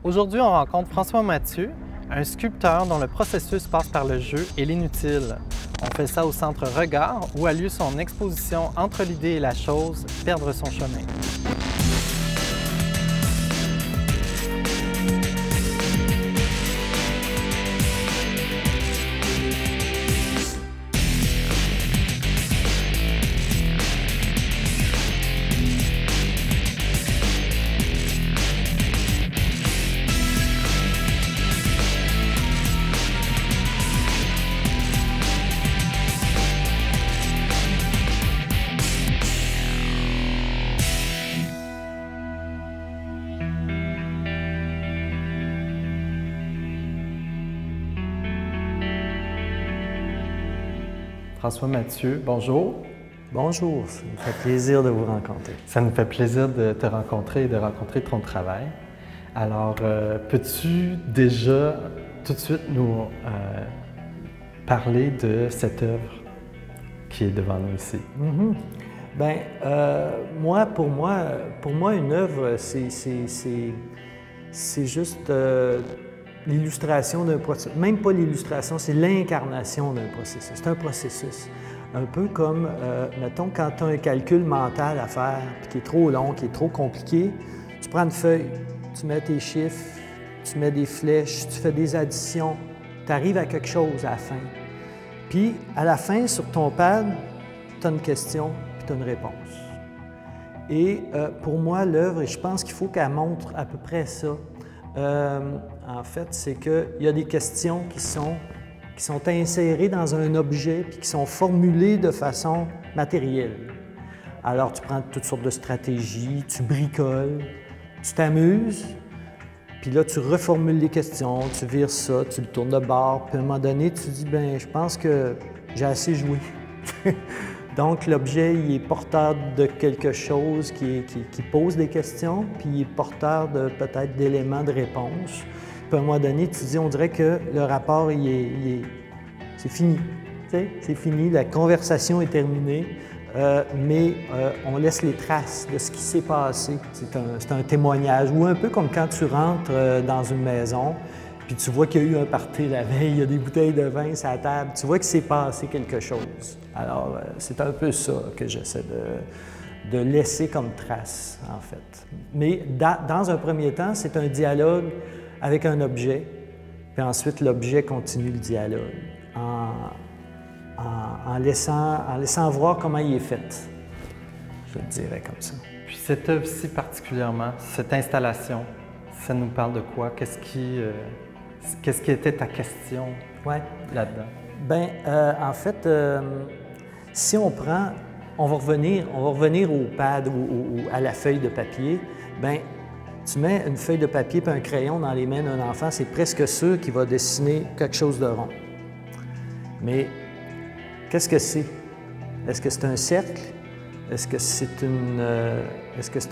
Aujourd'hui, on rencontre François Mathieu, un sculpteur dont le processus passe par le jeu et l'inutile. On fait ça au Centre Regard, où a lieu son exposition Entre l'idée et la chose, perdre son chemin. François Mathieu, bonjour. Bonjour, ça me fait plaisir de vous rencontrer. Ça nous fait plaisir de te rencontrer et de rencontrer ton travail. Alors, peux-tu déjà tout de suite nous parler de cette œuvre qui est devant nous ici? Bien, pour moi, une œuvre, c'est juste l'illustration d'un processus. Même pas l'illustration, c'est l'incarnation d'un processus. C'est un processus. Un peu comme, mettons, quand tu as un calcul mental à faire, puis qui est trop long, qui est trop compliqué, tu prends une feuille, tu mets tes chiffres, tu mets des flèches, tu fais des additions, tu arrives à quelque chose à la fin. Puis, à la fin, sur ton pad, tu as une question, puis tu as une réponse. Et pour moi, l'œuvre, et je pense qu'il faut qu'elle montre à peu près ça. En fait, c'est qu'il y a des questions qui sont insérées dans un objet puis qui sont formulées de façon matérielle. Alors, tu prends toutes sortes de stratégies, tu bricoles, tu t'amuses, puis là, tu reformules les questions, tu vires ça, tu le tournes de bord, puis à un moment donné, tu dis, bien, je pense que j'ai assez joué. Donc, l'objet, il est porteur de quelque chose qui pose des questions, puis il est porteur de peut-être d'éléments de réponse. Puis à un moment donné, tu dis, on dirait que le rapport, c'est fini. C'est fini, la conversation est terminée, mais on laisse les traces de ce qui s'est passé. C'est un témoignage, ou un peu comme quand tu rentres dans une maison, puis tu vois qu'il y a eu un party la veille, il y a des bouteilles de vin sur la table, tu vois qu'il s'est passé quelque chose. Alors, c'est un peu ça que j'essaie de laisser comme trace, en fait. Mais dans un premier temps, c'est un dialogue avec un objet, puis ensuite l'objet continue le dialogue en laissant voir comment il est fait. Je le dirais comme ça. Puis cette œuvre-ci particulièrement, cette installation, ça nous parle de quoi? Qu'est-ce qui était ta question là-dedans? Bien, en fait, si on prend, on va revenir au pad ou à la feuille de papier, bien, tu mets une feuille de papier et un crayon dans les mains d'un enfant, c'est presque sûr qu'il va dessiner quelque chose de rond. Mais qu'est-ce que c'est? Est-ce que c'est un cercle? Est-ce que c'est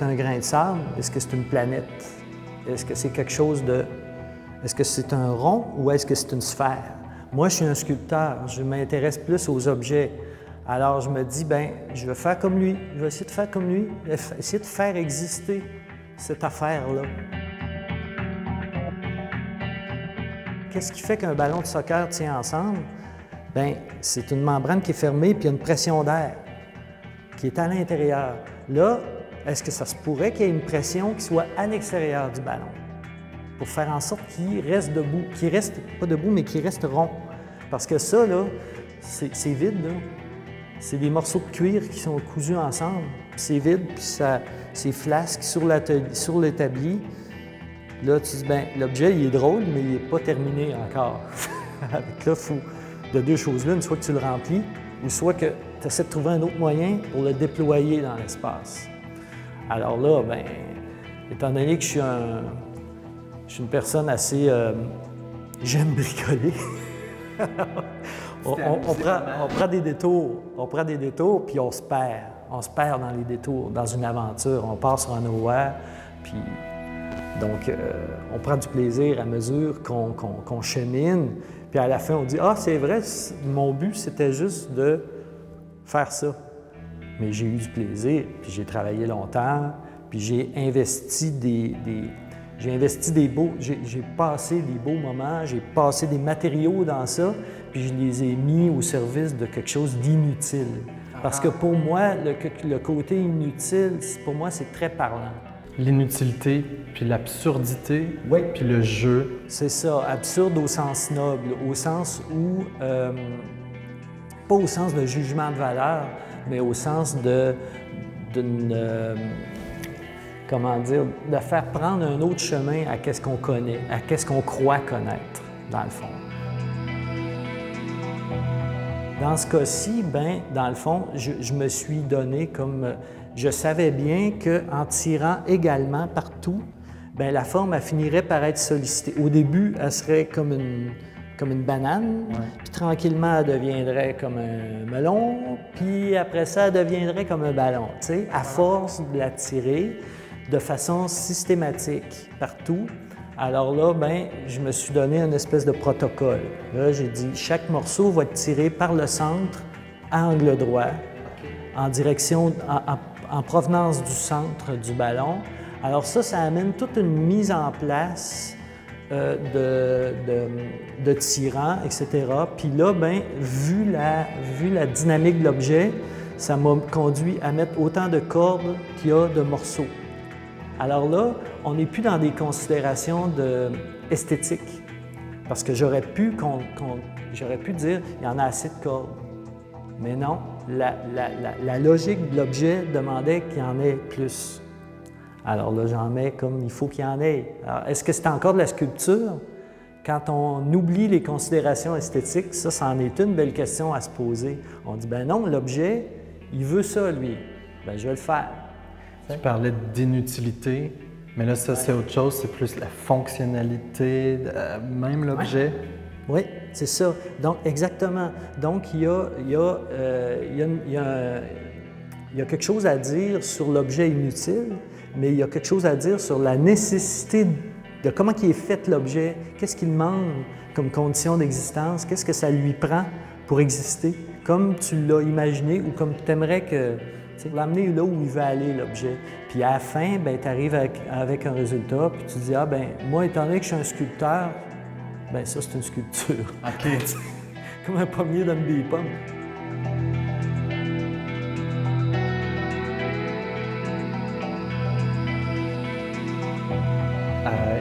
un grain de sable? Est-ce que c'est une planète? Est-ce que c'est quelque chose de... Est-ce que c'est un rond ou est-ce que c'est une sphère? Moi, je suis un sculpteur, je m'intéresse plus aux objets. Alors, je me dis, bien, je vais faire comme lui, je vais essayer de faire comme lui, essayer de faire exister cette affaire-là. Qu'est-ce qui fait qu'un ballon de soccer tient ensemble? Bien, c'est une membrane qui est fermée puis il y a une pression d'air qui est à l'intérieur. Là, est-ce que ça se pourrait qu'il y ait une pression qui soit à l'extérieur du ballon pour faire en sorte qu'il reste debout, qu'il reste, pas debout, mais qu'il reste rond? Parce que ça, là, c'est vide, là. C'est des morceaux de cuir qui sont cousus ensemble. C'est vide, puis c'est flasque sur l'établi. Là, tu dis, bien, l'objet, il est drôle, mais il n'est pas terminé encore. Là, il faut de deux choses l'une, soit que tu le remplis, ou soit que tu essaies de trouver un autre moyen pour le déployer dans l'espace. Alors là, bien, étant donné que je suis une personne assez... j'aime bricoler. on prend des détours, puis on se perd. On se perd dans les détours, dans une aventure. On part sur un nowhere, puis donc on prend du plaisir à mesure qu'on chemine. Puis à la fin, on dit « Ah, c'est vrai, mon but, c'était juste de faire ça. » Mais j'ai eu du plaisir, puis j'ai travaillé longtemps, puis j'ai investi J'ai investi j'ai passé des beaux moments, j'ai passé des matériaux dans ça, puis je les ai mis au service de quelque chose d'inutile. Parce que pour moi, le côté inutile, pour moi, c'est très parlant. L'inutilité, puis l'absurdité, Oui. puis le jeu. C'est ça, absurde au sens noble, au sens où, pas au sens de jugement de valeur, mais au sens comment dire, de faire prendre un autre chemin à qu'est-ce qu'on connaît, à qu'est-ce qu'on croit connaître, dans le fond. Dans ce cas-ci, ben, dans le fond, je me suis donné comme... Je savais bien qu'en tirant également partout, bien, la forme, elle finirait par être sollicitée. Au début, elle serait comme une banane, puis tranquillement, elle deviendrait comme un melon, puis après ça, elle deviendrait comme un ballon, tu sais, à force de la tirer de façon systématique partout. Alors là, bien, je me suis donné une espèce de protocole. Là, j'ai dit, chaque morceau va être tiré par le centre à angle droit, en direction, en provenance du centre du ballon. Alors ça amène toute une mise en place de tirants, etc. Puis là, bien, vu la dynamique de l'objet, ça m'a conduit à mettre autant de cordes qu'il y a de morceaux. Alors là, on n'est plus dans des considérations esthétiques, parce que j'aurais pu dire il y en a assez de cordes. Mais non, la logique de l'objet demandait qu'il y en ait plus. Alors là, j'en mets comme il faut qu'il y en ait. Alors, est-ce que c'est encore de la sculpture? Quand on oublie les considérations esthétiques, ça en est une belle question à se poser. On dit, ben non, l'objet, il veut ça, lui. Ben je vais le faire. Tu parlais d'inutilité, mais là, ça, c'est autre chose, c'est plus la fonctionnalité, même l'objet. Oui, c'est ça. Donc, exactement. Donc, il y a quelque chose à dire sur l'objet inutile, mais il y a quelque chose à dire sur la nécessité de comment il est fait l'objet, qu'est-ce qu'il demande comme condition d'existence, qu'est-ce que ça lui prend pour exister, comme tu l'as imaginé ou comme tu aimerais que... Tu l'amener là où il veut aller, l'objet. Puis à la fin, tu arrives avec un résultat, puis tu dis, ah ben moi, étant donné que je suis un sculpteur, ben ça, c'est une sculpture. OK. Comme un pommier donne des pommes.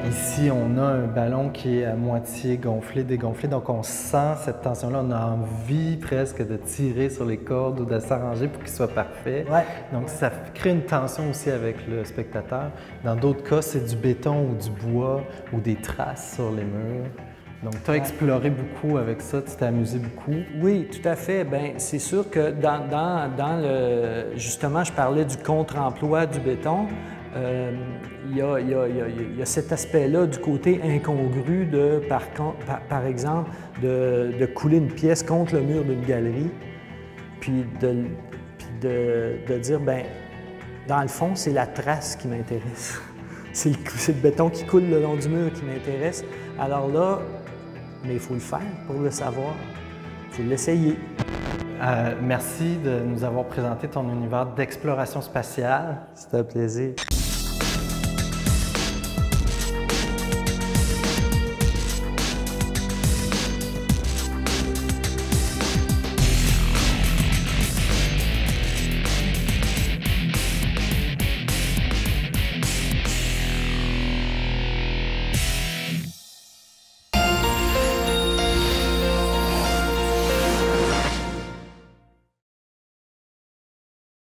Ici, on a un ballon qui est à moitié gonflé, dégonflé, donc on sent cette tension-là. On a envie presque de tirer sur les cordes ou de s'arranger pour qu'il soit parfait. Ouais. Donc ça crée une tension aussi avec le spectateur. Dans d'autres cas, c'est du béton ou du bois ou des traces sur les murs. Donc tu as exploré beaucoup avec ça, tu t'es amusé beaucoup. Oui, tout à fait. Bien, c'est sûr que justement, je parlais du contre-emploi du béton. Il y a cet aspect-là du côté incongru de, par exemple, de couler une pièce contre le mur d'une galerie, puis de dire, bien, dans le fond, c'est la trace qui m'intéresse. C'est le béton qui coule le long du mur qui m'intéresse. Alors là, mais il faut le faire pour le savoir. Il faut l'essayer. Merci de nous avoir présenté ton univers d'exploration spatiale. C'était un plaisir.